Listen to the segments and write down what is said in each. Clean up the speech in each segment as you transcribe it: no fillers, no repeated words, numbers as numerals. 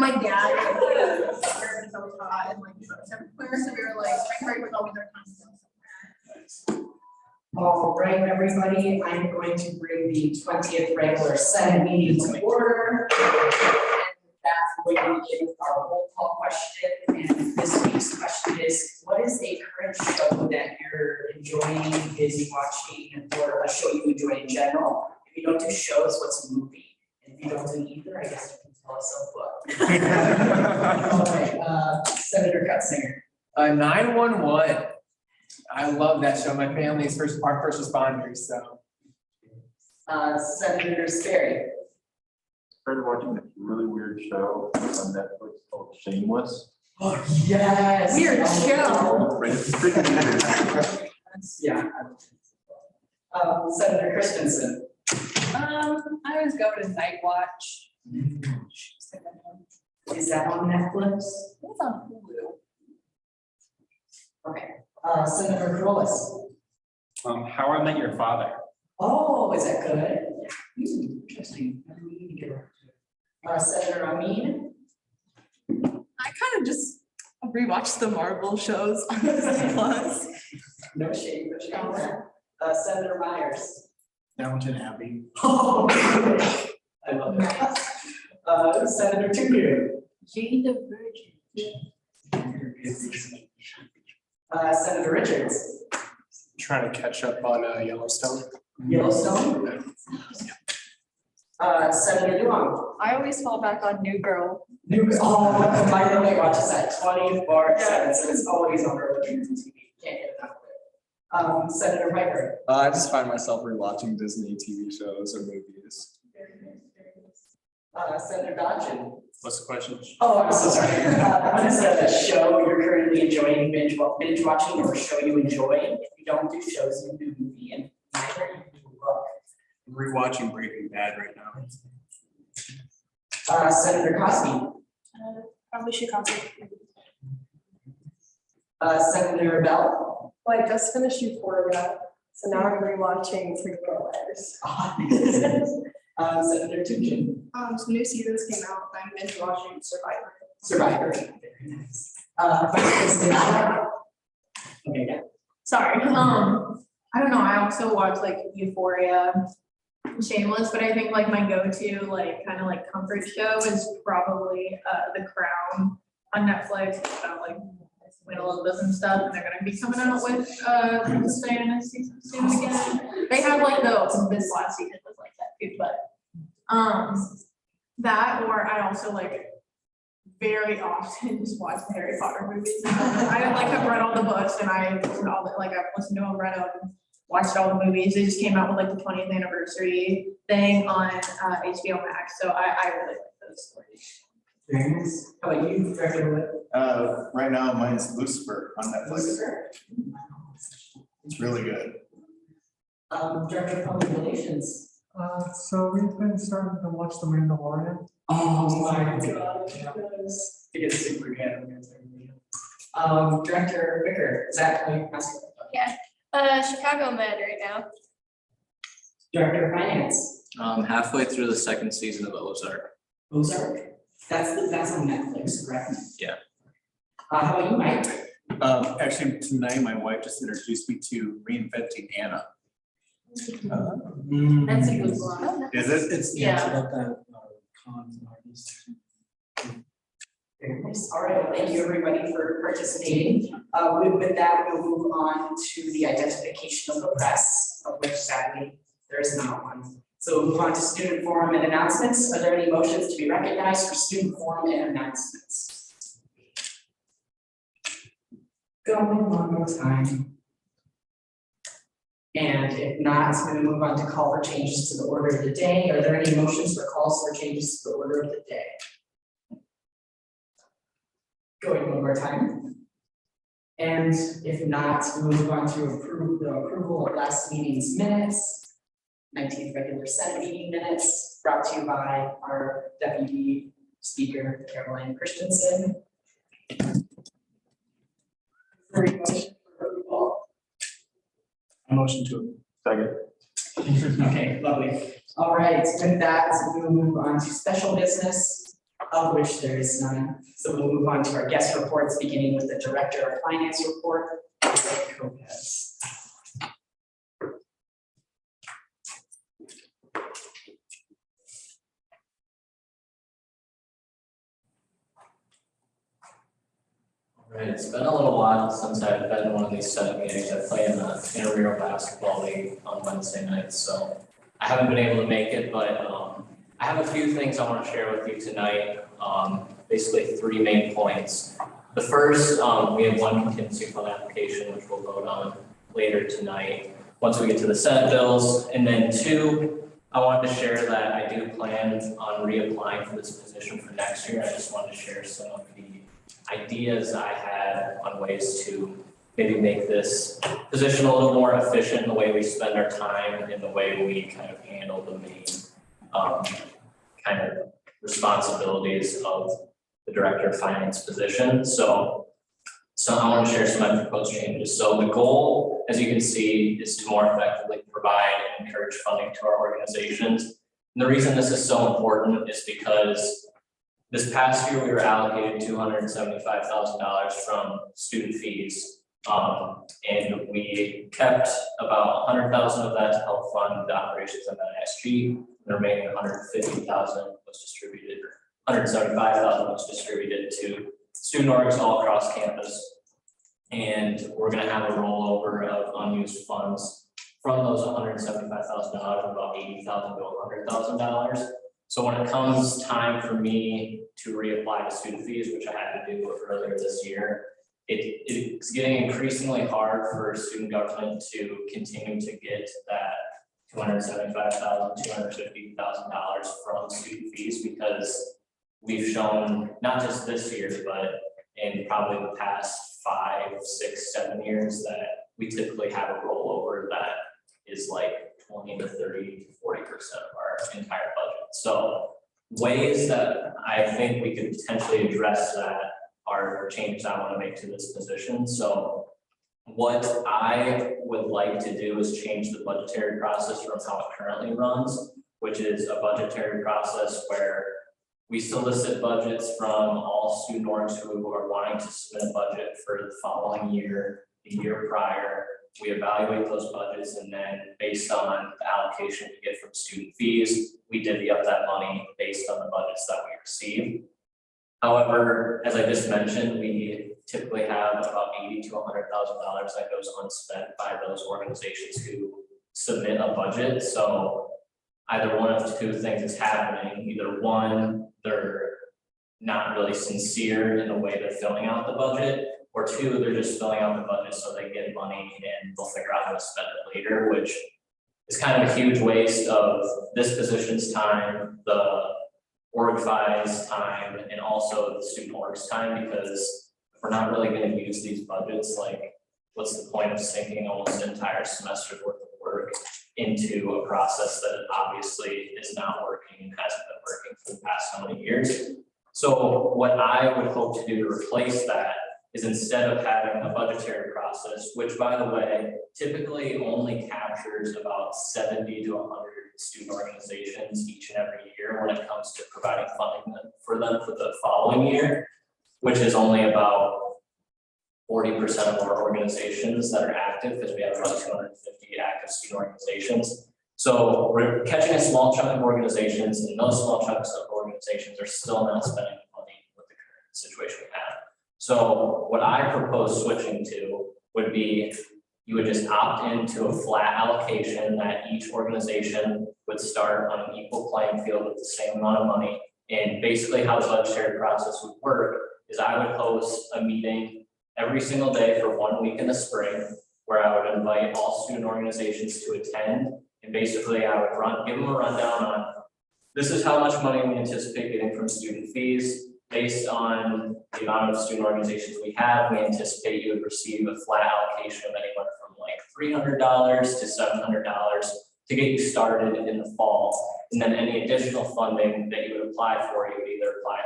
my dad was so hot and like everywhere, so we were like spring break was always our time to go somewhere. All right, everybody, I'm going to bring the 20th regular Senate meeting to order. That's going to be our roll call question, and this week's question is, what is a current show that you're enjoying, busy watching, or a show you enjoy in general? If you don't do shows, what's a movie? And if you don't do either, I guess you can tell us a book. All right, Senator Cutzinger. 911. I love that show. My family's our first responders, so. Senator Sperry. Started watching this really weird show on Netflix called Shameless. Oh, yes. Weird show. Right, it's pretty weird. Yeah. Senator Christensen. I always go to Night Watch. Is that on Netflix? It's on Hulu. Okay. Senator Corliss. How I Met Your Father. Oh, is that good? Interesting. We need to get around to it. Senator Amin. I kind of just rewatch the Marvel shows on Disney Plus. No shade, no shade on that. Senator Myers. Downton Abbey. Oh, I love it. Senator Tuku. Jane the Virgin. Senator Richards. Trying to catch up on Yellowstone. Yellowstone. Senator Duong. I always fall back on New Girl. Oh, my roommate watches that 24/7, so it's always on her TV. Can't get enough of it. Senator Piper. I just find myself rewatching Disney TV shows or movies. Senator Dodgen. What's the question? Oh, I'm so sorry. What is a show you're currently enjoying binge watching, or a show you enjoy? If you don't do shows, you do movie, and neither you do book. I'm rewatching Breaking Bad right now. Senator Cosby. Probably Chicago. Senator Bell. Well, I just finished Euphoria, so now I'm rewatching Three Little Liars. Senator Tuchin. Some new seasons came out, I'm binge watching Survivor. Survivor. Very nice. Vice President. Okay, yeah. Sorry, I don't know, I also watch like Euphoria, Shameless, but I think like my go-to like kind of like comfort show is probably The Crown on Netflix. Like Queen Elizabeth and stuff, and they're gonna be coming out with Princess Diana season soon again. They have like this last season was like that too, but that, or I also like very often just watch the Harry Potter movies. I like have read all the books and I listened to all the, like I've listened to them, read them, watched all the movies. They just came out with like the 20th anniversary thing on HBO Max, so I really like those stories. Very nice. How about you, Director Wood? Right now, mine's Lucifer on Netflix. Lucifer. It's really good. Director of Public Relations. So we've been starting to watch The Mandalorian. Oh my God. Yes. It gets super good. Director Vicker, is that how you pronounce it? Yeah, Chicago Med right now. Director of Finance. Halfway through the second season of Ozark. Ozark. That's on Netflix, correct? Yeah. How about you, Mike? Actually, tonight my wife just introduced me to Reinventing Anna. That's a good one. Is it? It's Yeah. About that cons and artists. Very nice. All right, well, thank you everybody for participating. With that, we'll move on to the identification of the press, of which sadly there is not one. So we'll move on to student forum and announcements. Are there any motions to be recognized for student forum and announcements? Going one more time. And if not, we'll move on to call for changes to the order of the day. Are there any motions for calls for changes to the order of the day? Going one more time. And if not, we'll move on to approval of last meeting's minutes, 19th regular Senate meeting minutes, brought to you by our Deputy Speaker, Caroline Christensen. A motion to Second. Okay, lovely. All right, with that, we will move on to special business. of which there is none. So we'll move on to our guest reports, beginning with the Director of Finance report, Mr. Lopez. Right, it's been a little while since I've been in one of these set meetings. I play in the intramural basketball league on Wednesday nights, so I haven't been able to make it, but I have a few things I want to share with you tonight. Basically 3 main points. The first, we have 1 contingency fund application, which we'll vote on later tonight, once we get to the Senate bills. And then 2, I wanted to share that I do plan on reapplying for this position for next year. I just wanted to share some of the ideas I had on ways to maybe make this position a little more efficient in the way we spend our time and the way we kind of handle the main kind of responsibilities of the Director of Finance position. So I want to share some of my proposed changes. So the goal, as you can see, is to more effectively provide and encourage funding to our organizations. And the reason this is so important is because this past year, we were allocated $275,000 from student fees. And we kept about $100,000 of that to help fund the operations of NISG. The remaining $150,000 was distributed, or $175,000 was distributed to student orgs all across campus. And we're gonna have a rollover of unused funds from those $175,000, about $80,000 to $100,000. So when it comes time for me to reapply to student fees, which I had to do earlier this year, it's getting increasingly hard for student government to continue to get that $275,000, $250,000 from student fees, because we've shown, not just this year, but in probably the past 5, 6, 7 years, that we typically have a rollover that is like 20 to 30 to 40% of our entire budget. So ways that I think we could potentially address that are changes I want to make to this position. So what I would like to do is change the budgetary process from how it currently runs, which is a budgetary process where we solicit budgets from all student orgs who are wanting to submit a budget for the following year, the year prior. We evaluate those budgets, and then based on the allocation we get from student fees, we divvy up that money based on the budgets that we receive. However, as I just mentioned, we typically have about $80,000 to $100,000 that goes unspent by those organizations who submit a budget. So either one of 2 things is happening. Either 1, they're not really sincere in the way they're filling out the budget, or 2, they're just filling out the budget so they get money and they'll figure out how to spend it later, which is kind of a huge waste of this position's time, the org-fi's time, and also the student org's time, because if we're not really going to use these budgets, like what's the point of sinking almost an entire semester's worth of work into a process that obviously is not working and hasn't been working for the past so many years. So what I would hope to do to replace that is, instead of having a budgetary process, which by the way, typically only captures about 70 to 100 student organizations each and every year when it comes to providing funding for them for the following year, which is only about 40% of our organizations that are active, because we have about 250 active student organizations. So we're catching a small chunk of organizations, and those small chunks of organizations are still not spending money with the current situation we have. So what I propose switching to would be, you would just opt into a flat allocation that each organization would start on an equal playing field with the same amount of money. And basically how the budgetary process would work is, I would host a meeting every single day for 1 week in the spring, where I would invite all student organizations to attend. And basically I would give them a rundown on, this is how much money we anticipate getting from student fees. Based on the amount of student organizations we have, we anticipate you would receive a flat allocation of anywhere from like $300 to $700 to get you started in the fall. And then any additional funding that you would apply for, you would either apply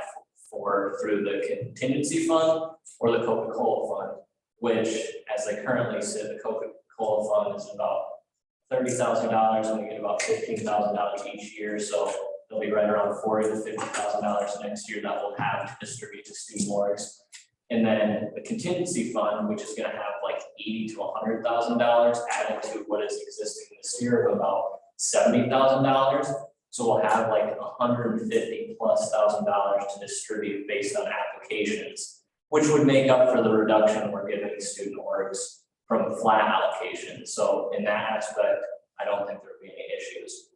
for through the contingency fund or the Coca-Cola fund, which, as they currently sit, the Coca-Cola fund is about $30,000, and we get about $15,000 each year. So There'll be right around $40,000 to $50,000 next year that we'll have to distribute to student orgs. And then the contingency fund, which is gonna have like $80,000 to $100,000 added to what is existing this year of about $70,000. So we'll have like $150,000+ to distribute based on applications, which would make up for the reduction we're giving student orgs from flat allocation. So in that aspect, I don't think there'll be any issues.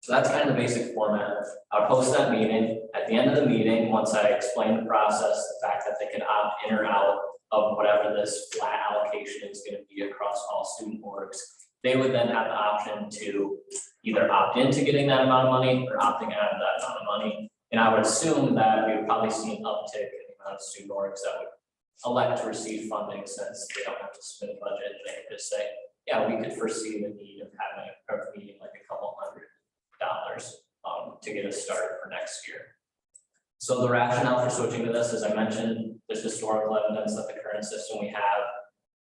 So that's kind of the basic format. I'll post that meeting. At the end of the meeting, once I explain the process, the fact that they can opt in or out of whatever this flat allocation is going to be across all student orgs, they would then have the option to either opt into getting that amount of money or opting out of that amount of money. And I would assume that we would probably see an uptick in the amount of student orgs that would elect to receive funding since they don't have to spend a budget. They can just say, yeah, we could foresee the need of having a meeting like $200 to get us started for next year. So the rationale for switching to this, as I mentioned, there's historical evidence that the current system we have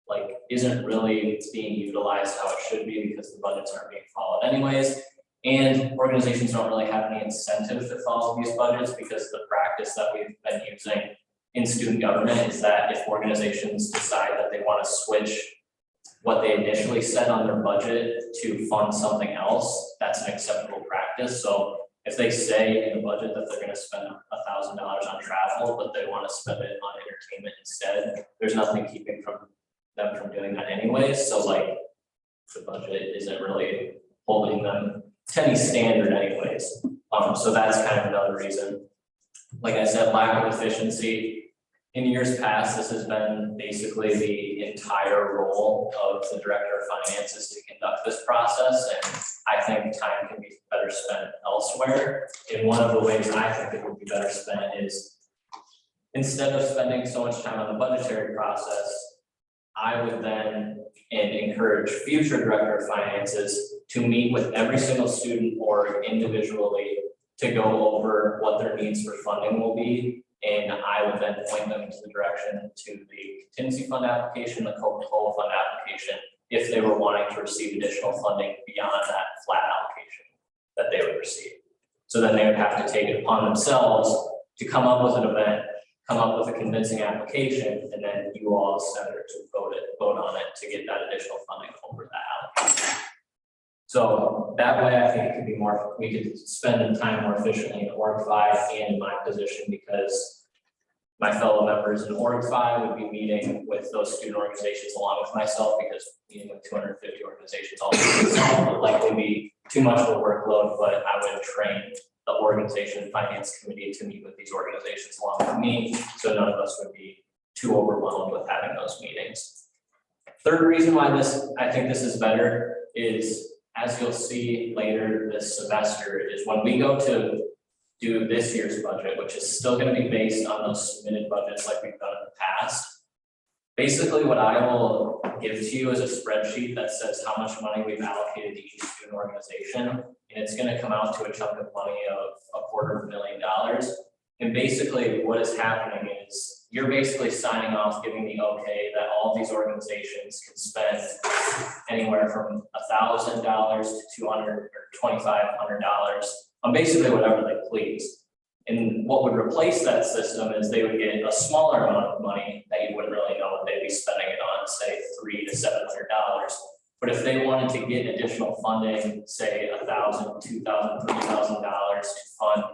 like isn't really being utilized how it should be because the budgets aren't being followed anyways. And organizations don't really have any incentive to follow these budgets because the practice that we've been using in student government is that if organizations decide that they want to switch what they initially said on their budget to fund something else, that's an acceptable practice. So if they say in the budget that they're going to spend $1,000 on travel, but they want to spend it on entertainment instead, there's nothing keeping them from doing that anyways. So like the budget isn't really holding them to any standard anyways. So that's kind of another reason. Like I said, lack of efficiency. In years past, this has been basically the entire role of the director of finances to conduct this process. And I think time can be better spent elsewhere. And one of the ways I think it would be better spent is instead of spending so much time on the budgetary process, I would then encourage future director of finances to meet with every single student or individually to go over what their needs for funding will be. And I would then point them to the direction to the contingency fund application, the Coca-Cola fund application, if they were wanting to receive additional funding beyond that flat allocation that they would receive. So then they would have to take it upon themselves to come up with an event, come up with a convincing application, and then you all, the senator, to vote on it to get that additional funding over that allocation. So that way, I think it could be more, we could spend the time more efficiently in Org 5 and in my position, because my fellow members in Org 5 would be meeting with those student organizations along with myself, because meeting with 250 organizations all would likely be too much of a workload, but I would train the organization finance committee to meet with these organizations along with me, so none of us would be too overwhelmed with having those meetings. Third reason why I think this is better is, as you'll see later this semester, is when we go to do this year's budget, which is still going to be based on those submitted budgets like we've done in the past. Basically, what I will give to you is a spreadsheet that says how much money we've allocated to each student organization, and it's going to come out to a chunk of money of $250,000. And basically what is happening is you're basically signing off, giving the okay that all of these organizations can spend anywhere from $1,000 to $200 or $2,500 on basically whatever they please. And what would replace that system is they would get a smaller amount of money that you wouldn't really know what they'd be spending it on, say $300 to $700. But if they wanted to get additional funding, say $1,000, $2,000, $3,000 to fund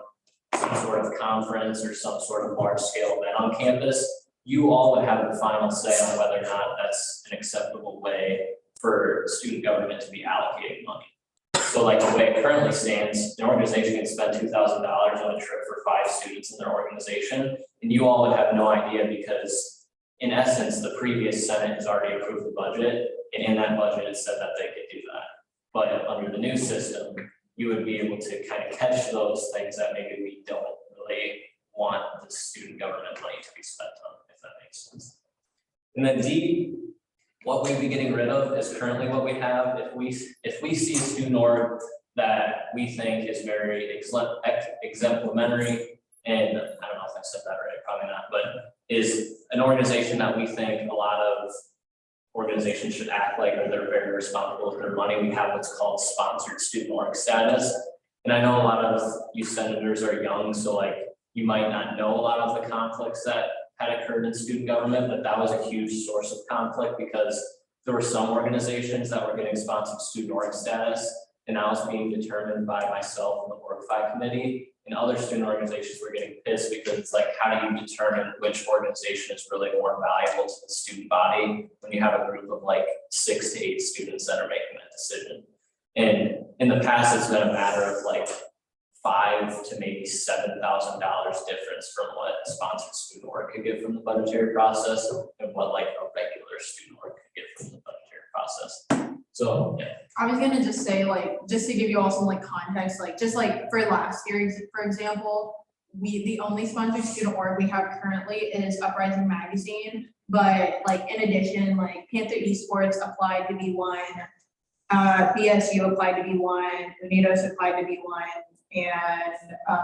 some sort of conference or some sort of large scale event on campus, you all would have the final say on whether or not that's an acceptable way for student government to be allocating money. So like the way it currently stands, an organization can spend $2,000 on a trip for 5 students in their organization, and you all would have no idea because in essence, the previous Senate has already approved the budget, and in that budget it said that they could do that. But under the new system, you would be able to kind of catch those things that maybe we don't really want the student government money to be spent on, if that makes sense. And then D, what we'd be getting rid of is currently what we have. If we see a student org that we think is very exemplary, and I don't know if I said that right, probably not, but is an organization that we think a lot of organizations should act like, or they're very responsible with their money, we have what's called sponsored student org status. And I know a lot of you senators are young, so like you might not know a lot of the conflicts that had occurred in student government, but that was a huge source of conflict because there were some organizations that were getting sponsored student org status, and that was being determined by myself and the Org-Fi committee. And other student organizations were getting pissed because it's like, how do you determine which organization is really more valuable to the student body when you have a group of like 6 to 8 students that are making that decision? And in the past, it's been a matter of like $5,000 to maybe $7,000 difference from what a sponsored student org could get from the budgetary process and what like a regular student org could get from the budgetary process. So, yeah. I was gonna just say, like, just to give you all some like context, like, just like for last year, for example, the only sponsored student org we have currently is Uprising Magazine, but like in addition, like Panther Esports applied to be one, BSU applied to be one, Unidos applied to be one, and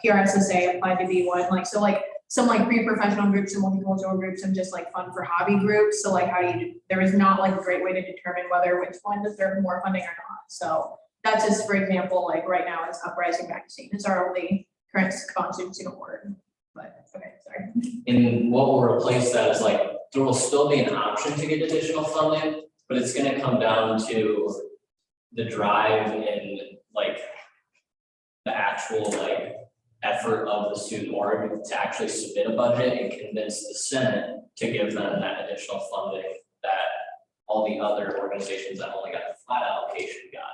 PRSSA applied to be one. Like, so like some like pre-professional groups and multicultural groups and just like fun for hobby groups. So like how do you, there is not like a great way to determine whether which one deserves more funding or not. So that's just, for example, like right now it's Uprising Magazine. It's our only current sponsored student org. But okay, sorry. And what will replace that is like, there will still be an option to get additional funding, but it's gonna come down to the drive and like the actual like effort of the student org to actually submit a budget and convince the Senate to give them that additional funding that all the other organizations that only got the flat allocation got.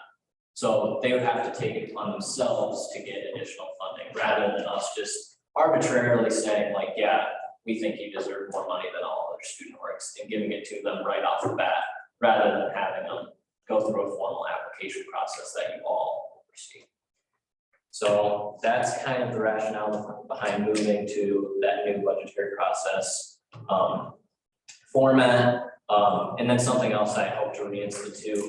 So they would have to take it upon themselves to get additional funding rather than us just arbitrarily saying like, yeah, we think you deserve more money than all other student orgs and giving it to them right off the bat, rather than having them go through a formal application process that you all oversee. So that's kind of the rationale behind moving to that new budgetary process format. And then something else I hope to reinstitute,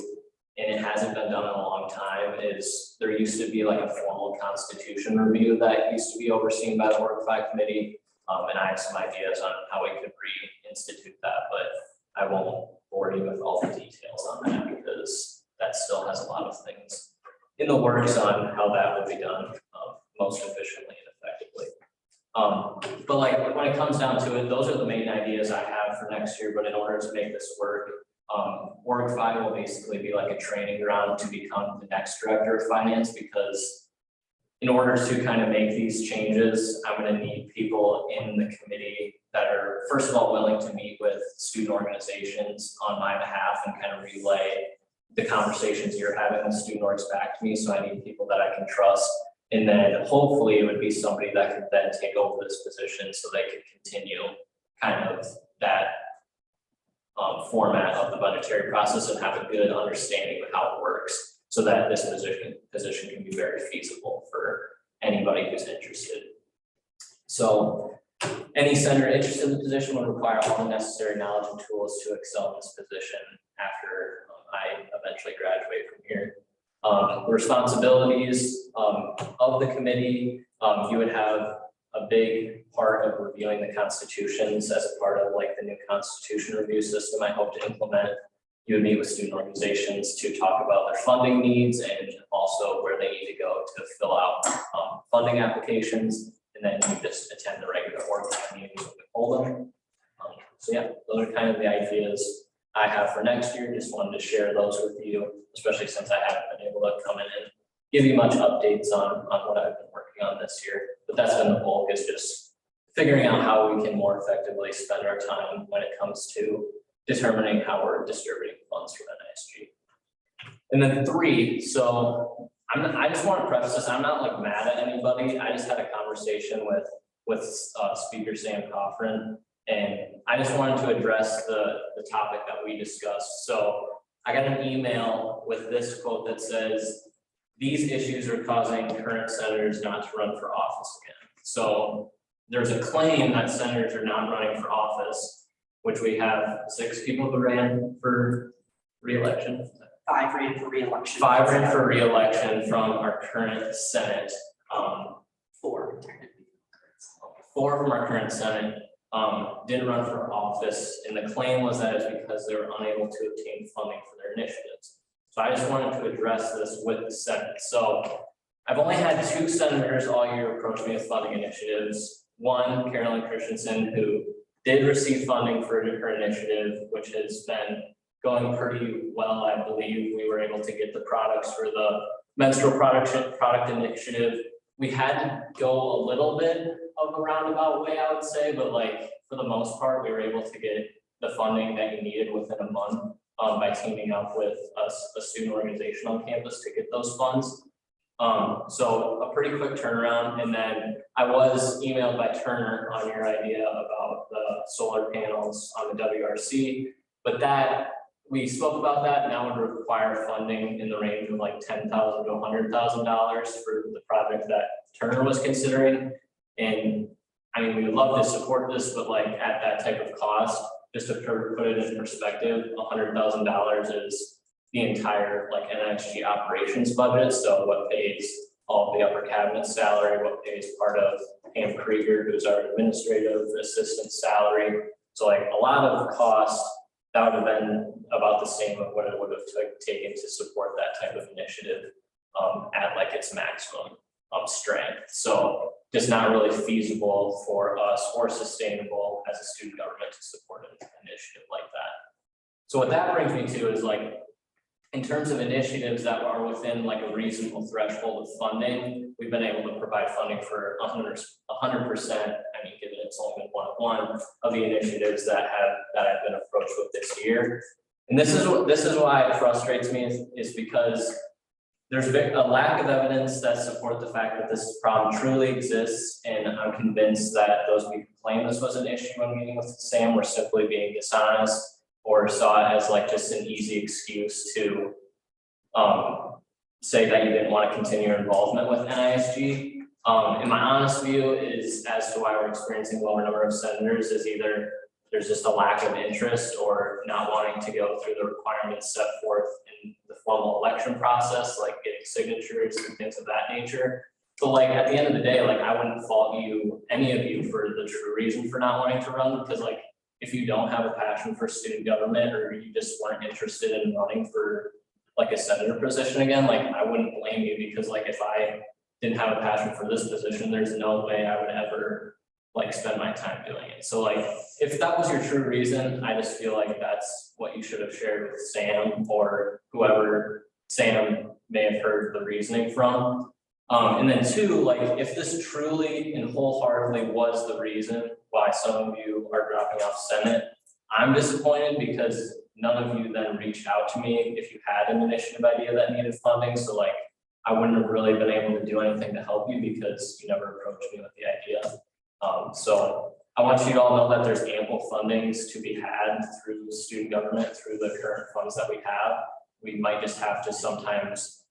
and it hasn't been done in a long time, is there used to be like a formal constitution review that used to be overseen by the Org-Fi committee. And I have some ideas on how we could reinstitute that, but I won't bore you with all the details on that because that still has a lot of things in the works on how that would be done most efficiently and effectively. But like when it comes down to it, those are the main ideas I have for next year. But in order to make this work, Org-Fi will basically be like a training ground to become the next director of finance, because in order to kind of make these changes, I'm going to need people in the committee that are, first of all, willing to meet with student organizations on my behalf and kind of relay the conversations you're having with student orgs back to me. So I need people that I can trust. And then hopefully it would be somebody that could then take over this position so they could continue kind of that format of the budgetary process and have a good understanding of how it works, so that this position can be very feasible for anybody who's interested. So any senator interested in the position would require all the necessary knowledge and tools to excel in this position after I eventually graduate from here. The responsibilities of the committee, you would have a big part of reviewing the constitutions as a part of like the new constitution review system I hope to implement. You would meet with student organizations to talk about their funding needs and also where they need to go to fill out funding applications. And then you just attend the regular org meetings when we hold them. So yeah, those are kind of the ideas I have for next year. Just wanted to share those with you, especially since I haven't been able to come in and give you much updates on what I've been working on this year. But that's been the bulk, is just figuring out how we can more effectively spend our time when it comes to determining how we're distributing funds from NISG. And then 3, so I just want to preface this, I'm not like mad at anybody. I just had a conversation with Speaker Sam Coffrin, and I just wanted to address the topic that we discussed. So I got an email with this quote that says, "These issues are causing current senators not to run for office again." So there's a claim that senators are not running for office, which we have 6 people who ran for re-election. 5 ran for re-election. 5 ran for re-election from our current Senate. 4 technically. 4 from our current Senate didn't run for office, and the claim was that it's because they were unable to obtain funding for their initiatives. So I just wanted to address this with the Senate. So I've only had 2 senators all year approach me with funding initiatives. One, Carolyn Christensen, who did receive funding for her initiative, which has been going pretty well. I believe we were able to get the products for the menstrual product initiative. We had to go a little bit of a roundabout way, I would say, but like for the most part, we were able to get the funding that you needed within a month by teaming up with a student organization on campus to get those funds. So a pretty quick turnaround. And then I was emailed by Turner on your idea about the solar panels on the WRC, but that we spoke about that. Now would require funding in the range of like $10,000 to $100,000 for the project that Turner was considering. And I mean, we would love to support this, but like at that type of cost, just to put it in perspective, $100,000 is the entire like NISG operations budget. So what pays all of the upper cabinet salary, what pays part of Pam Krieger, who's our administrative assistant salary. So like a lot of cost that would have been about the same of what it would have taken to support that type of initiative at like its maximum strength. So just not really feasible for us or sustainable as a student government to support an initiative like that. So what that brings me to is like, in terms of initiatives that are within like a reasonable threshold of funding, we've been able to provide funding for 100%. I mean, given it's only been one of the initiatives that I've been approached with this year. And this is why it frustrates me is because there's a lack of evidence that support the fact that this problem truly exists, and I'm convinced that those who claim this was an issue when meeting with Sam were simply being dishonest or saw it as like just an easy excuse to say that you didn't want to continue your involvement with NISG. And my honest view is as to why we're experiencing lower number of senators is either there's just a lack of interest or not wanting to go through the requirements set forth in the formal election process, like getting signatures and things of that nature. But like at the end of the day, like I wouldn't fault you, any of you, for the true reason for not wanting to run, because like if you don't have a passion for student government or you just weren't interested in running for like a senator position again, like I wouldn't blame you, because like if I didn't have a passion for this position, there's no way I would ever like spend my time doing it. So like if that was your true reason, I just feel like that's what you should have shared with Sam or whoever Sam may have heard the reasoning from. And then 2, like if this truly and wholeheartedly was the reason why some of you are dropping off Senate, I'm disappointed because none of you then reached out to me if you had an initiative idea that needed funding. So like I wouldn't have really been able to do anything to help you because you never approached me with the idea. So I want you to all know that there's ample fundings to be had through student government, through the current funds that we have. We might just have to sometimes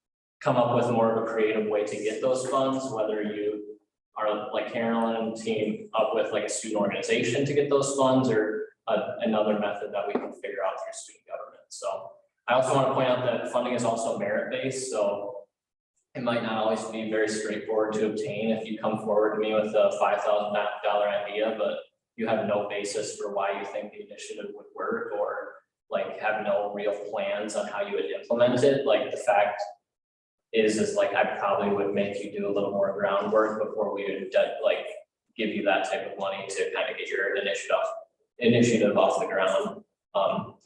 come up with more of a creative way to get those funds, whether you are like Carolyn and team up with like a student organization to get those funds, or another method that we can figure out through student government. So I also want to point out that funding is also merit-based, so it might not always be very straightforward to obtain if you come forward to me with a $5,000 idea, but you have no basis for why you think the initiative would work, or like have no real plans on how you would implement it. Like the fact is like I probably would make you do a little more groundwork before we would like give you that type of money to kind of get your initiative off the ground.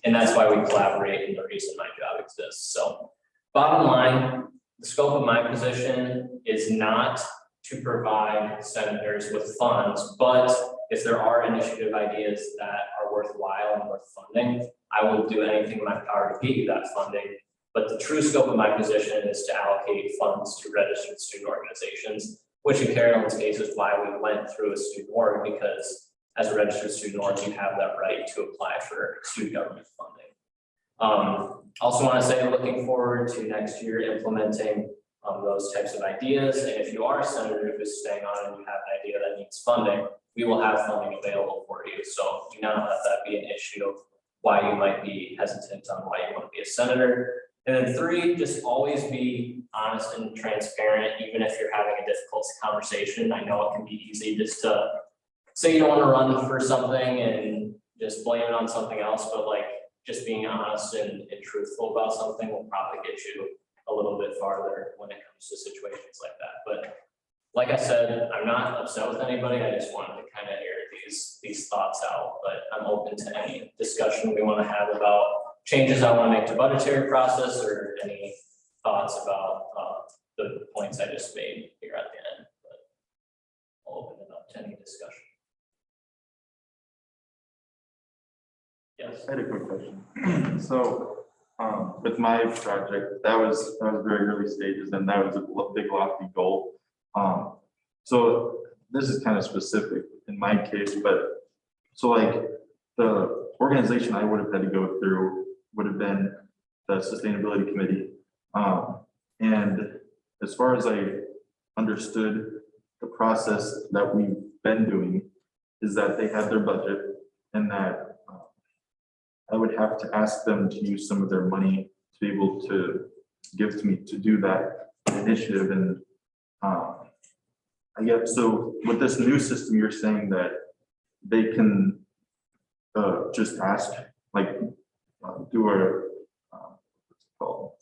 And that's why we collaborate, and the reason my job exists. So bottom line, the scope of my position is not to provide senators with funds, but if there are initiative ideas that are worthwhile and worth funding, I will do anything in my power to get you that funding. But the true scope of my position is to allocate funds to registered student organizations, which in Carolyn's case is why we went through a student org, because as a registered student org, you have that right to apply for student government funding. Also want to say, looking forward to next year implementing those types of ideas. And if you are a senator who's staying on and you have an idea that needs funding, we will have funding available for you. So do not let that be an issue of why you might be hesitant on why you want to be a senator. And then 3, just always be honest and transparent, even if you're having a difficult conversation. I know it can be easy just to say you don't want to run for something and just blame it on something else, but like just being honest and truthful about something will probably get you a little bit farther when it comes to situations like that. But like I said, I'm not upset with anybody. I just wanted to kind of air these thoughts out, but I'm open to any discussion we want to have about changes I want to make to budgetary process or any thoughts about the points I just made here at the end. But I'll open it up to any discussion. Yes. I had a quick question. So, with my project, that was very early stages, and that was a big lofty goal. So this is kind of specific in my case, but so like the organization I would have had to go through would have been the sustainability committee. And as far as I understood the process that we've been doing is that they had their budget and that I would have to ask them to use some of their money to be able to give to me to do that initiative. And I guess, so with this new system, you're saying that they can just ask, like, do a, what's it called?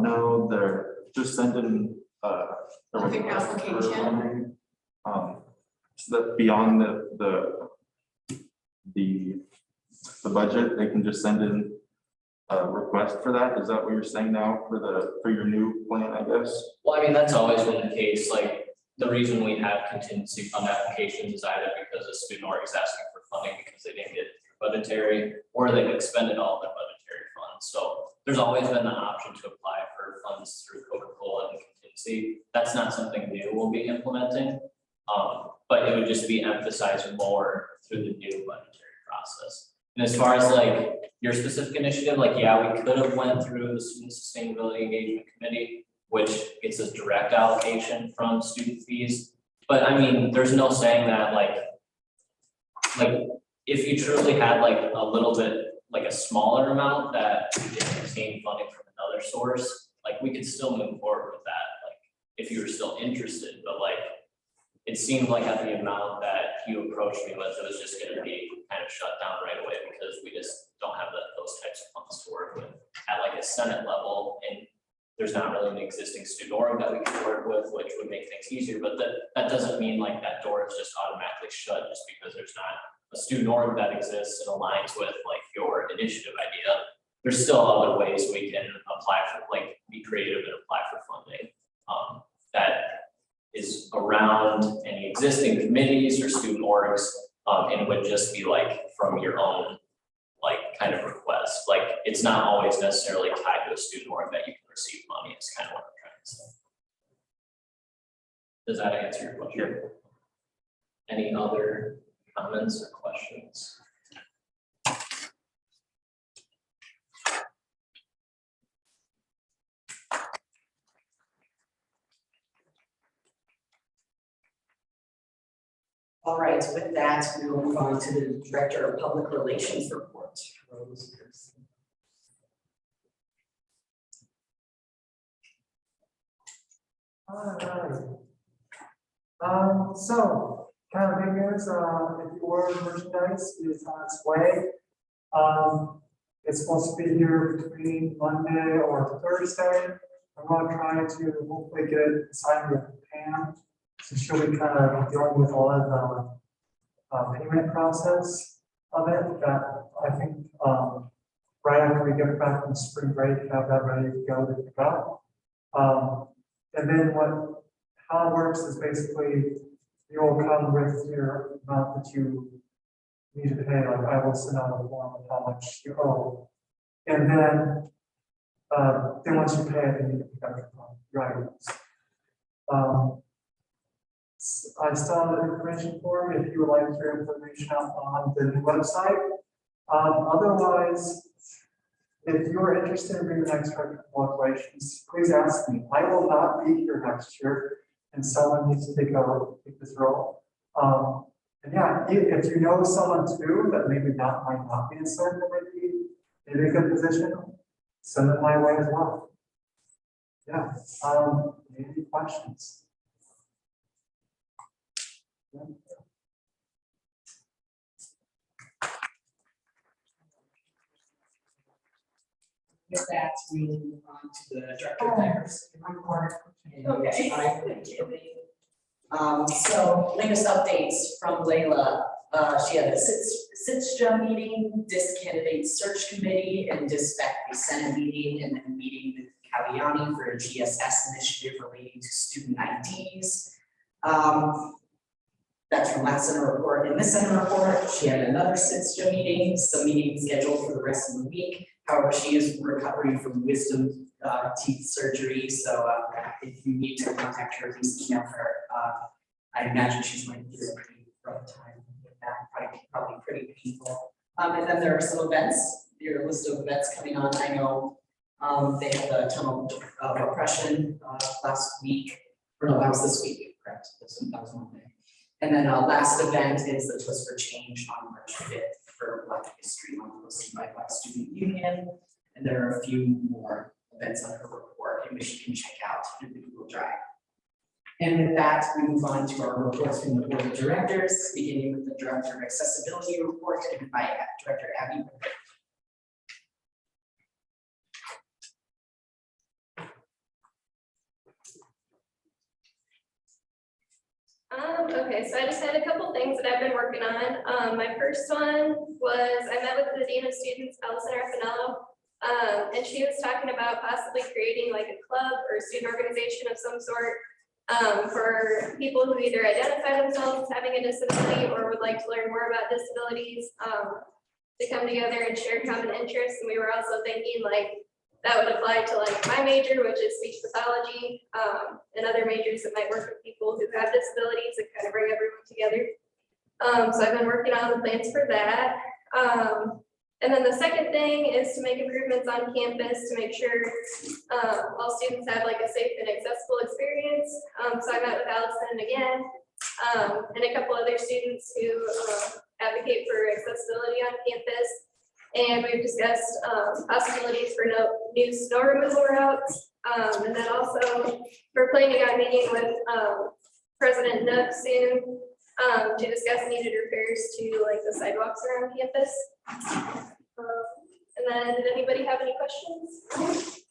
No, they're just sending Like an application? So that beyond the budget, they can just send in a request for that. Is that what you're saying now for your new plan, I guess? Well, I mean, that's always been the case. Like, the reason we have contingency fund applications is either because a student org is asking for funding because they didn't get it through budgetary, or they've expended all their budgetary funds. So there's always been the option to apply for funds through Coca-Cola and contingency. That's not something new we'll be implementing, but it would just be emphasized more through the new budgetary process. And as far as like your specific initiative, like, yeah, we could have went through the Student Sustainability Engagement Committee, which gets us direct allocation from student fees. But I mean, there's no saying that like if you truly had like a little bit, like a smaller amount that you didn't obtain funding from another source, like we could still move forward with that, like if you were still interested. But like, it seemed like at the amount that you approached me with, it was just gonna be kind of shut down right away because we just don't have those types of funds to work with at like a Senate level. And there's not really an existing student org that we can work with, which would make things easier. But that doesn't mean like that door is just automatically shut just because there's not a student org that exists and aligns with like your initiative idea. There's still other ways we can apply for, like, be creative and apply for funding that is around any existing committees or student orgs, and would just be like from your own like kind of request. Like, it's not always necessarily tied to a student org that you can receive money. It's kind of what I'm trying to say. Does that answer your question? Yeah. Any other comments or questions? All right, with that, we will move on to the Director of Public Relations report. Rose Pearson. Alright. So, kind of big news, if you order merchandise, it's on its way. It's supposed to be here between Monday or Thursday. I'm gonna try to hopefully get it signed with Pam. So she'll be kind of dealing with all of the payment process of it, that I think right after we get back from spring break, have that ready to go. And then how it works is basically you will come with your amount that you need to pay. Like, I will send out a form of how much you owe. And then once you pay it, then you can pick up your items. I saw the information form if you would like your information out on the new website. Otherwise, if you are interested in bringing extra evaluations, please ask me. I will not be here next year, and someone needs to take this role. And yeah, if you know someone too that maybe might not be in certain, that might be in a good position, send them my way as well. Yeah. Any questions? With that, we will move on to the director of diversity report. So latest updates from Layla. She had a SITSJA meeting, DIS candidate search committee, and DIS faculty senate meeting, and then a meeting with Kaviani for a GSS initiative relating to student IDs. That's from last center report. In this center report, she had another SITSJA meeting, some meetings scheduled for the rest of the week. However, she is recovering from wisdom teeth surgery, so if you need to contact her, please email her. I imagine she's going through a pretty rough time with that, probably pretty painful. And then there are some events, your list of events coming on. I know they had the tunnel of oppression last week, or no, that was this week, correct? That was Monday. And then last event is the Twist for Change on March 5th for Black History Month, hosted by Black Student Union. And there are a few more events on her report, which you can check out through the Google Drive. And with that, we move on to our reports from the Board of Directors, beginning with the Director of Accessibility report given by Director Abby. Okay, so I just had a couple things that I've been working on. My first one was I met with the Dean of Students, Allison Raffanello, and she was talking about possibly creating like a club or student organization of some sort for people who either identify themselves as having a disability or would like to learn more about disabilities to come together and share common interests. And we were also thinking like that would apply to like my major, which is speech pathology, and other majors that might work with people who have disabilities and kind of bring everyone together. So I've been working on the plans for that. And then the second thing is to make improvements on campus to make sure all students have like a safe and accessible experience. So I met with Allison again, and a couple other students who advocate for accessibility on campus. And we've discussed possibilities for new snow removal routes. And then also we're planning on meeting with President Nook soon to discuss needed repairs to like the sidewalks around campus. And then did anybody have any questions?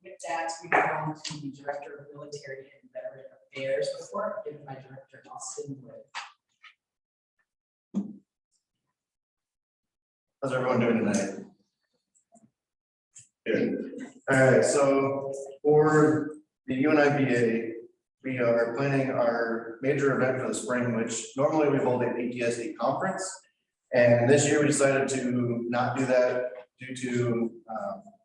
With that, we move on to the Director of Military and Veteran Affairs report given by Director Austin Wood. How's everyone doing tonight? Good. All right, so for the UNIBA, we are planning our major event for the spring, which normally we hold a PTSD conference. And this year we decided to not do that due to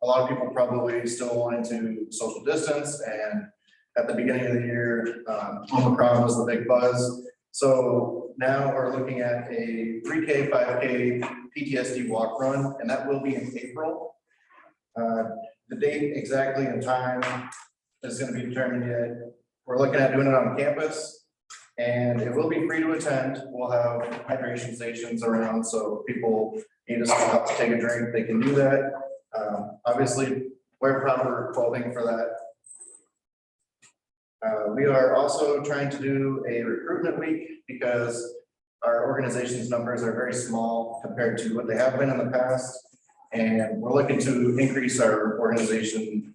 a lot of people probably still wanting to social distance. And at the beginning of the year, Omicron was the big buzz. So now we're looking at a 3K, 5K PTSD walk run, and that will be in April. The date exactly and time is going to be determined yet. We're looking at doing it on campus, and it will be free to attend. We'll have hydration stations around, so people need to stop to take a drink, they can do that. Obviously, wear proper clothing for that. We are also trying to do a recruitment week because our organization's numbers are very small compared to what they have been in the past. And we're looking to increase our organization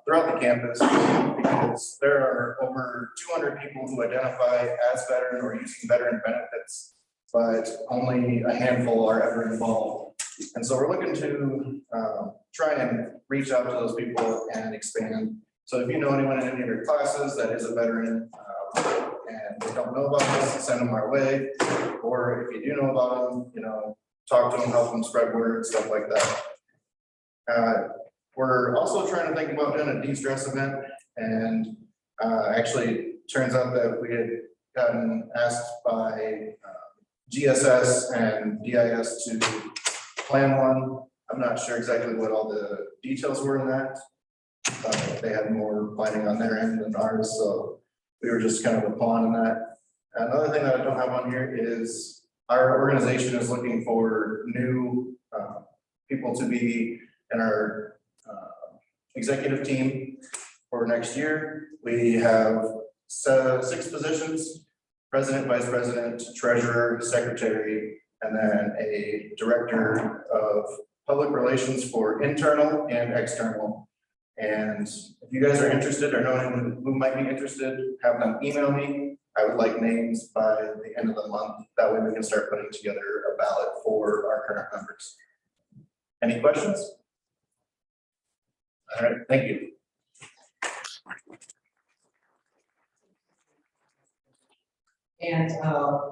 throughout the campus because there are over 200 people who identify as veteran or using veteran benefits, but only a handful are ever involved. And so we're looking to try and reach out to those people and expand. So if you know anyone in any of your classes that is a veteran and they don't know about this, send them our way. Or if you do know about them, you know, talk to them, help them spread word, stuff like that. We're also trying to think about doing a de-stress event, and actually turns out that we had gotten asked by GSS and DIS to plan one. I'm not sure exactly what all the details were in that. They had more planning on their end than ours, so we were just kind of a pawn in that. Another thing that I don't have on here is our organization is looking for new people to be in our executive team for next year. We have 6 positions. president, vice president, treasurer, secretary, and then a director of public relations for internal and external. And if you guys are interested or know anyone who might be interested, have them email me. I would like names by the end of the month. That way we can start putting together a ballot for our current members. Any questions? All right, thank you. And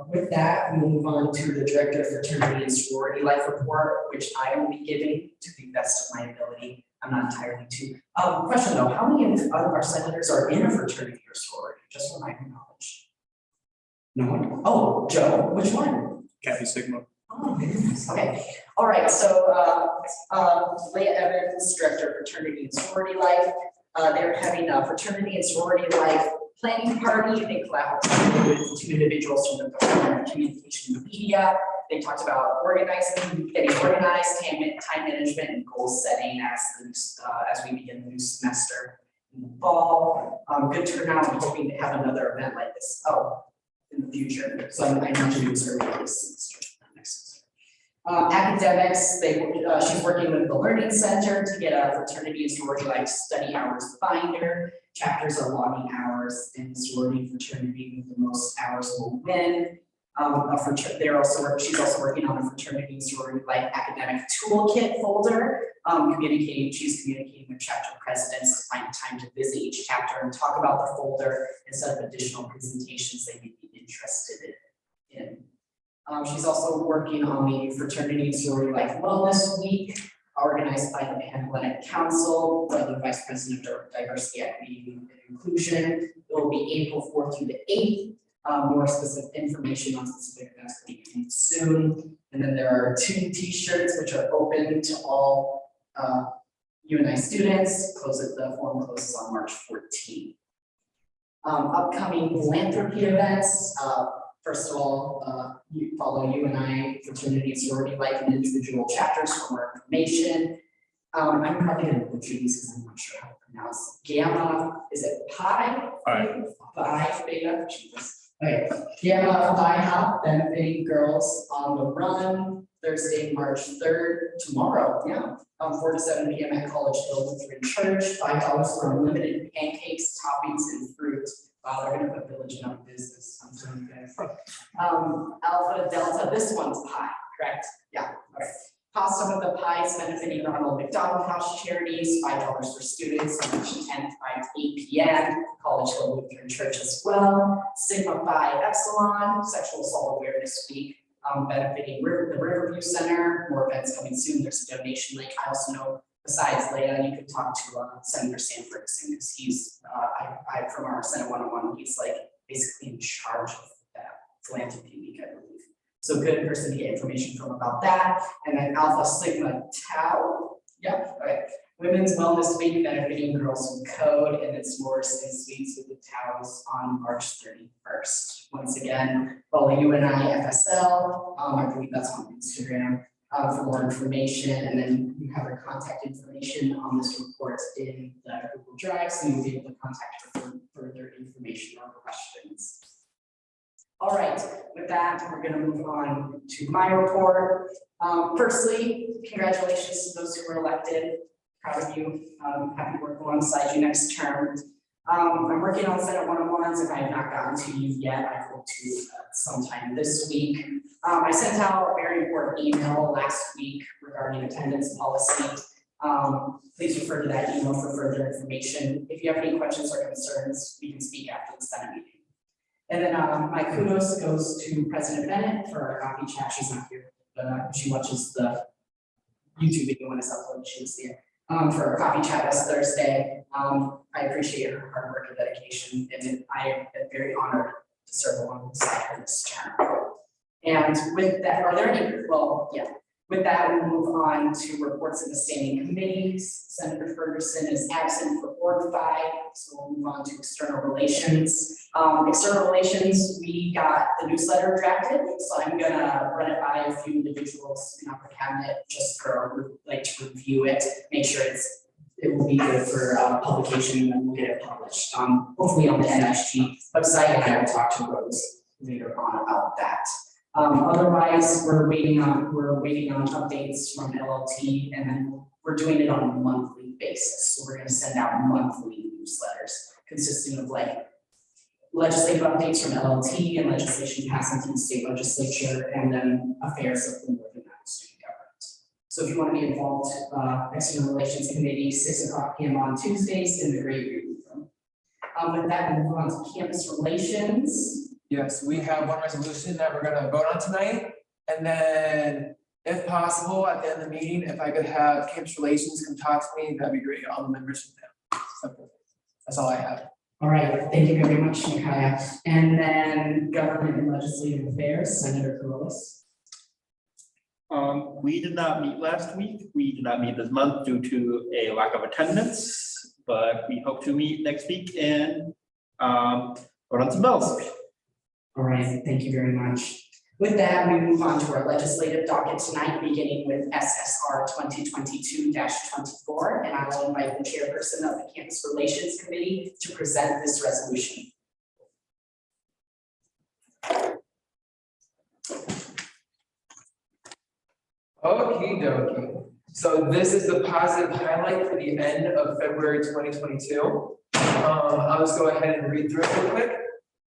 with that, we move on to the Director of Fraternity and Sorority Life Report, which I will be giving to the best of my ability. I'm not entirely too. Question though, how many of our senators are in a fraternity or sorority, just for my knowledge? No one? Oh, Joe, which one? Kappa Sigma. Oh, goodness. Okay, all right, so Leah Evans, Director of Fraternity and Sorority Life. They're having a fraternity and sorority life planning party. They collaborated with 2 individuals from the Department of Communication and Media. They talked about organizing, getting organized, time management, and goal setting as we begin the new semester in the fall. Good turnout. I'm hoping to have another event like this in the future. So I mentioned it was earlier this semester, next semester. Academics, she's working with the Learning Center to get a fraternity and sorority life study hours binder. Chapters are logging hours, and sorority and fraternity with the most hours will win. She's also working on a fraternity and sorority life academic toolkit folder. She's communicating with chapter presidents to find time to visit each chapter and talk about the folder and set up additional presentations they may be interested in. She's also working on the Fraternity and Sorority Life Wellness Week, organized by the Pan-Hellenic Council, by the Vice President of Diversity, Equity, and Inclusion. It will be April 4th through the 8th. More specific information on specific events will be coming soon. And then there are 2 T-shirts which are open to all UNI students. The form closes on March 14th. Upcoming philanthropy events. First of all, you follow UNI Fraternity and Sorority Life and individual chapters for more information. I'm probably going to butcher these because I'm not sure how to pronounce. Gamma, is it Pi? Pi Beta. Jesus. Okay. Gamma Phi Hop benefiting girls on the run Thursday, March 3rd, tomorrow. Yeah. 4 to 7 p.m. at College Hill Lutheran Church. $5 for unlimited pancakes, toppings, and fruit. Wow, they're gonna put Village out of business. I'm telling you guys. Alpha Delta, this one's Pi, correct? Yeah, okay. Pasta with the Pies benefiting Ronald McDonald House Charities, $5 for students, March 10th, 5 to 8 p.m. College Hill Lutheran Church as well. Sigma Phi Epsilon, Sexual Assault Awareness Week, benefiting the Riverview Center. More events coming soon. There's a donation link. I also know, besides Leah, you could talk to Senator Sanford, because he's from our Senate 101. He's like basically in charge of that philanthropy week, I believe. So good person to get information from about that. And then Alpha Sigma Tau. Yep. Okay. Women's Wellness Week benefiting girls with code, and it's s'mores and sweets with the Taus on March 31st. Once again, follow UNI FSL. I believe that's on Instagram for more information. And then you have our contact information on this report in the Google Drive, so you'll be able to contact her for further information or questions. All right, with that, we're going to move on to my report. Firstly, congratulations to those who were elected. Proud of you. Happy to work alongside you next term. I'm working on Senate 101s. If I have not gotten to you yet, I hope to sometime this week. I sent out a very important email last week regarding attendance policy. Please refer to that email for further information. If you have any questions or concerns, we can speak after the Senate meeting. And then my kudos goes to President Bennett for our coffee chat. She's not here, but she watches the YouTube video when it's uploaded. She'll see it. For our coffee chat this Thursday. I appreciate her hard work and dedication, and I am very honored to serve alongside her this term. And with that, are there any? Well, yeah. With that, we'll move on to reports of the standing committees. Senator Ferguson is absent for Board 5, so we'll move on to external relations. External relations, we got the newsletter drafted, so I'm gonna run it by a few individuals in upper cabinet just for to review it, make sure it will be good for publication, and we'll get it published. Hopefully on the NSG website, and I will talk to Rose later on about that. Otherwise, we're waiting on updates from LLT, and then we're doing it on a monthly basis. So we're gonna send out monthly newsletters consisting of like legislative updates from LLT and legislation passing through the state legislature, and then affairs of the Northern Iowa Student Government. So if you want to be involved, External Relations Committee, 6:00 p.m. on Tuesdays in the great reading room. With that, we move on to campus relations. Yes, we have one resolution that we're gonna vote on tonight, and then if possible, at the end of the meeting, if I could have campus relations come talk to me, that'd be great, all the members from them. So, that's all I have. All right, thank you very much, Micaiah. And then government and legislative affairs, Senator Carolus. We did not meet last week. We did not meet this month due to a lack of attendance, but we hope to meet next week and vote on some bills. All right, thank you very much. With that, we move on to our legislative docket tonight, beginning with SSR 2022-24, and I will invite the chairperson of the Campus Relations Committee to present this resolution. Okie dokie. So this is the positive highlight for the end of February 2022. I'll just go ahead and read through it real quick.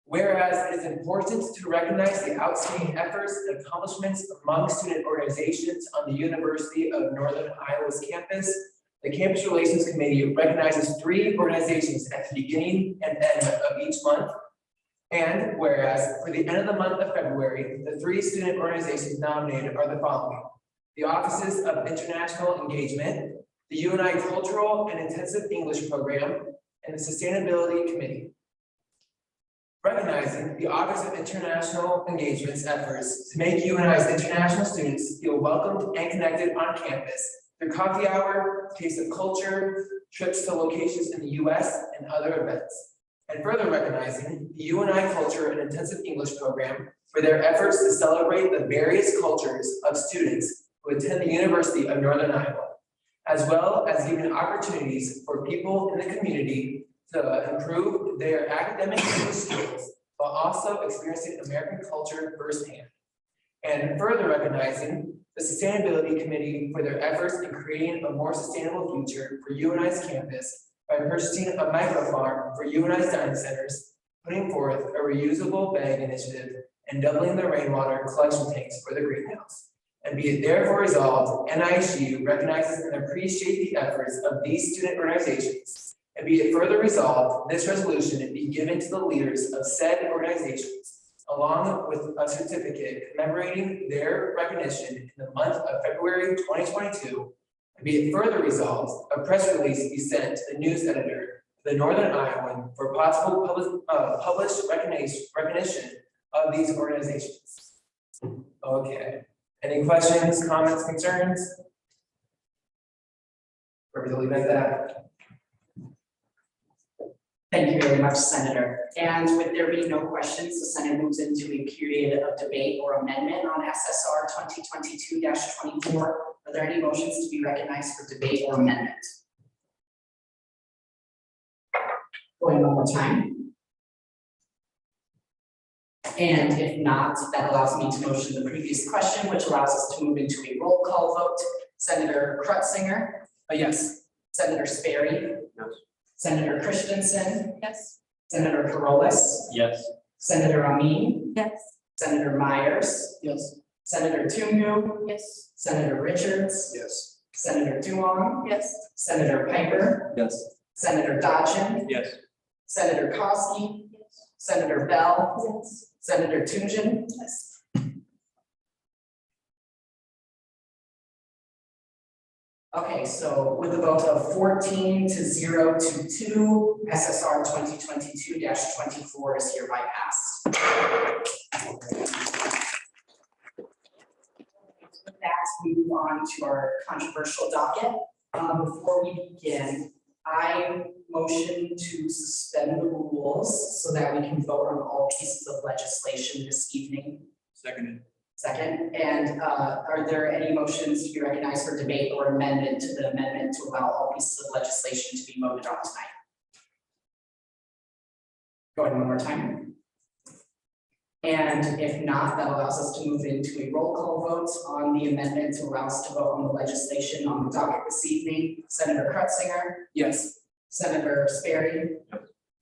Whereas it is important to recognize the outstanding efforts and accomplishments among student organizations on the University of Northern Iowa's campus, the Campus Relations Committee recognizes 3 organizations at the beginning and end of each month. And whereas for the end of the month of February, the 3 student organizations nominated are the following: the Offices of International Engagement, the UNI Cultural and Intensive English Program, and the Sustainability Committee. Recognizing the Office of International Engagement's efforts to make UNI's international students feel welcomed and connected on campus through coffee hour, taste of culture, trips to locations in the US, and other events. And further recognizing the UNI Culture and Intensive English Program for their efforts to celebrate the various cultures of students who attend the University of Northern Iowa, as well as giving opportunities for people in the community to improve their academic skills while also experiencing American culture firsthand. And further recognizing the Sustainability Committee for their efforts in creating a more sustainable future for UNI's campus by purchasing a microfarm for UNI's dining centers, putting forth a reusable bag initiative, and doubling the rainwater collection tanks for the greenhouse. And be it therefore resolved, NISU recognizes and appreciates the efforts of these student organizations. And be it further resolved, this resolution be given to the leaders of said organizations, along with a certificate commemorating their recognition in the month of February 2022. And be it further resolved, a press release be sent to the news editor of the Northern Iowan for possible published recognition of these organizations. Okay. Any questions, comments, concerns? Or we'll leave it at that. Thank you very much, Senator. And with there being no questions, the Senate moves into a period of debate or amendment on SSR 2022-24. Are there any motions to be recognized for debate or amendment? Going one more time. And if not, that allows me to motion the previous question, which allows us to move into a roll call vote. Senator Krutzinger? Yes. Senator Sperry? Yes. Senator Christensen? Yes. Senator Carolus? Yes. Senator Amin? Yes. Senator Myers? Yes. Senator Tungu? Yes. Senator Richards? Yes. Senator Duong? Yes. Senator Piper? Yes. Senator Dodgen? Yes. Senator Kosky? Senator Bell? Yes. Senator Tunjan? Yes. Okay, so with a vote of 14-0 to 2, SSR 2022-24 is hereby passed. With that, we move on to our controversial docket. Before we begin, I motion to suspend the rules so that we can vote on all pieces of legislation this evening. Seconded. Second, and are there any motions to be recognized for debate or amendment to the amendment to allow all pieces of legislation to be voted on tonight? Going one more time. And if not, that allows us to move into a roll call vote on the amendment to allow us to vote on the legislation on the docket this evening. Senator Krutzinger, Yes. Senator Sperry,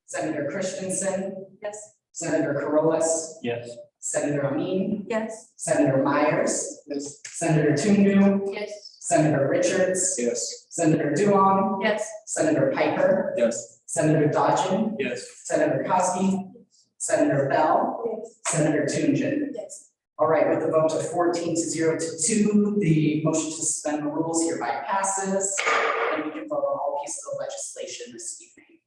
Senator Christensen, Yes. Senator Carolus, Yes. Senator Amin, Yes. Senator Myers, Yes. Senator Tundu, Yes. Senator Richards, Yes. Senator Duong, Yes. Senator Piper, Yes. Senator Dodgen, Yes. Senator Kosky, Senator Bell, Senator Tunjan. Yes. All right, with the vote of 14-0-2, the motion to suspend the rules hereby passes, and we can vote on all pieces of legislation this evening.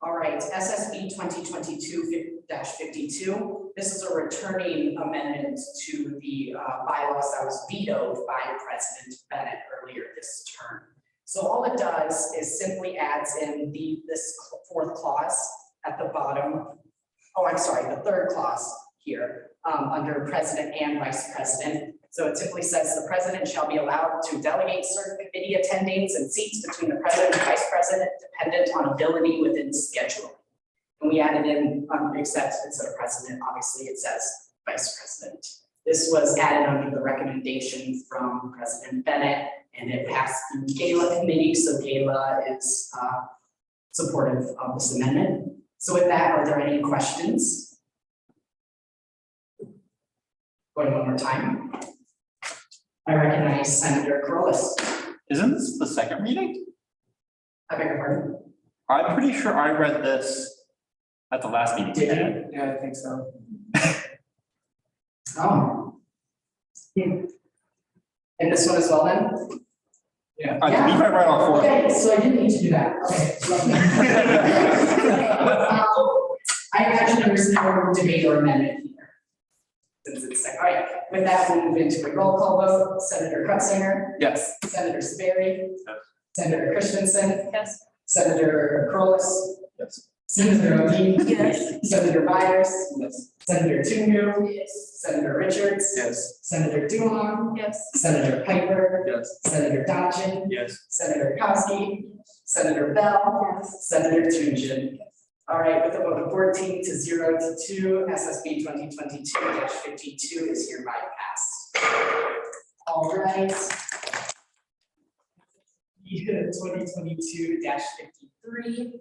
All right, SSB 2022-52. This is a returning amendment to the bylaws that was vetoed by President Bennett earlier this term. So all it does is simply adds in this fourth clause at the bottom. Oh, I'm sorry, the third clause here under president and vice president. So it simply says the president shall be allowed to delegate certain committee attendings and seats between the president and vice president dependent on ability within schedule. And we added in, except instead of president, obviously it says vice president. This was added under the recommendation from President Bennett, and it passed through Gala committee, so Gala is supportive of this amendment. So with that, are there any questions? Going one more time. I recognize Senator Carolus. Isn't this the second reading? I beg your pardon? I'm pretty sure I read this at the last meeting. Did you? Yeah, I think so. Oh. And this one as well then? Yeah. I believe I read all four. Okay, so I didn't need to do that. Okay. I imagine there's no debate or amendment here. Since it's second. All right, with that, we'll move into a roll call vote. Senator Krutzinger, Yes. Senator Sperry, Senator Christensen, Yes. Senator Carolus, Yes. Senator Amin, Yes. Senator Myers, Yes. Senator Tundu, Yes. Senator Richards, Yes. Senator Duong, Yes. Senator Piper, Yes. Senator Dodgen, Yes. Senator Kosky, Senator Bell, Senator Tunjan. All right, with a vote of 14-0-2, SSB 2022-52 is hereby passed. All right. 2022-53.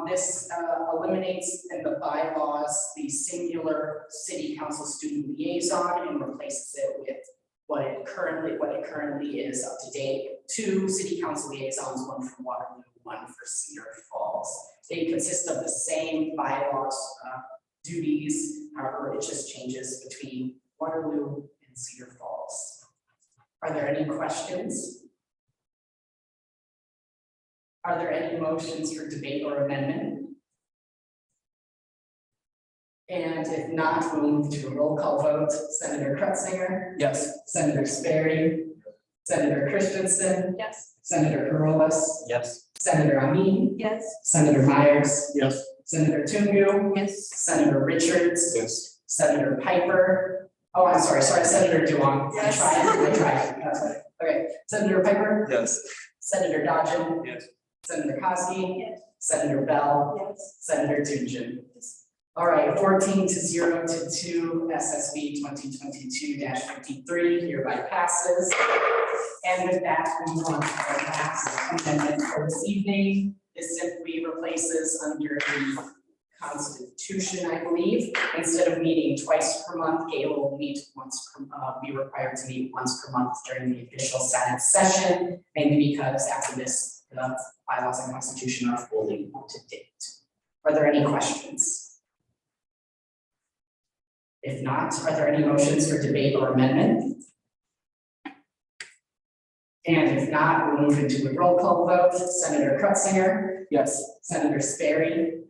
This eliminates in the bylaws the singular city council student liaison and replaces it with what it currently is up to date. 2 city council liaisons, 1 for Waterloo, 1 for Cedar Falls. They consist of the same bylaws duties, however, it just changes between Waterloo and Cedar Falls. Are there any questions? Are there any motions for debate or amendment? And if not, we'll move to a roll call vote. Senator Krutzinger, Yes. Senator Sperry, Senator Christensen, Yes. Senator Carolus, Yes. Senator Amin, Yes. Senator Myers, Yes. Senator Tungu, Yes. Senator Richards, Yes. Senator Piper. Oh, I'm sorry, Senator Duong. Yes. I tried. That's right. Okay, Senator Piper, Yes. Senator Dodgen, Yes. Senator Kosky, Yes. Senator Bell, Yes. Senator Tunjan. All right, 14-0-2, SSB 2022-53 hereby passes. And with that, we move on to our last amendment for this evening. This simply replaces under the Constitution, I believe, instead of meeting twice per month, Gala will meet once per, be required to meet once per month during the official Senate session, mainly because after this, the bylaws and Constitution are fully up to date. Are there any questions? If not, are there any motions for debate or amendment? And if not, we'll move into a roll call vote. Senator Krutzinger, Yes. Senator Sperry,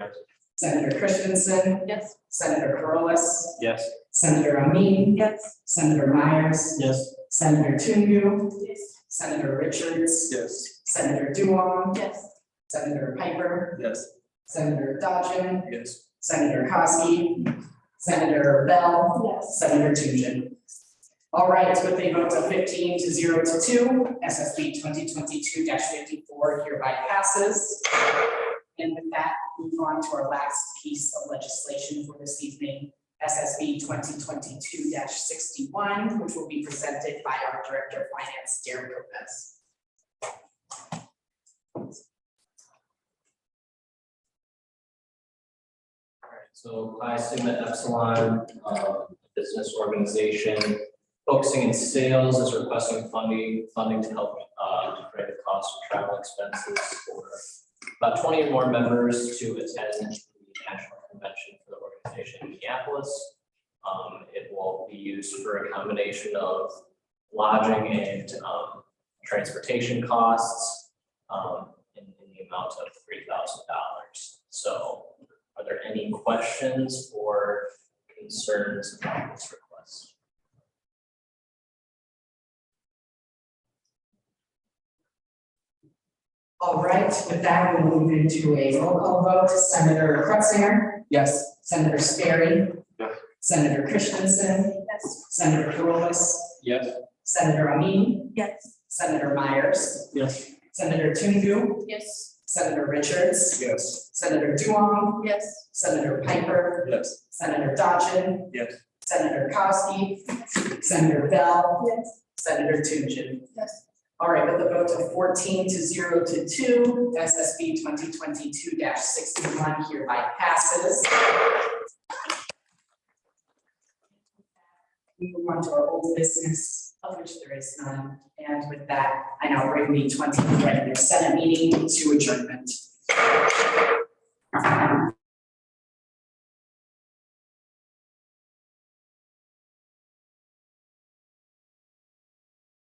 Senator Christensen, Yes. Senator Carolus, Yes. Senator Amin, Yes. Senator Myers, Yes. Senator Tungu, Yes. Senator Richards, Yes. Senator Duong, Yes. Senator Piper, Yes. Senator Dodgen, Yes. Senator Kosky, Senator Bell, Yes. Senator Tunjan. All right, with a vote of 15-0-2, SSB 2022-54 hereby passes. And with that, move on to our last piece of legislation for this evening, SSB 2022-61, which will be presented by our Director of Finance, Darren Lopez. So Pi Sigma Epsilon, business organization focusing in sales, is requesting funding to help defray the cost of travel expenses for about 20 or more members to attend the national convention for the organization in Minneapolis. It will be used for a combination of lodging and transportation costs in the amount of $3,000. So are there any questions or concerns about this request? All right, with that, we'll move into a roll call vote. Senator Kretzinger. Yes. Senator Sperry. Yes. Senator Christensen. Yes. Senator Carolus. Yes. Senator Amin. Yes. Senator Myers. Yes. Senator Tungu. Yes. Senator Richards. Yes. Senator Duong. Yes. Senator Piper. Yes. Senator Dodgen. Yes. Senator Kowski. Senator Bell. Yes. Senator Tukin. Yes. All right, with a vote of 14-0-2, SSB 2022-61 hereby passes. We move on to our old business, of which there is none. And with that, I now bring the 20th regular Senate meeting to adjournment.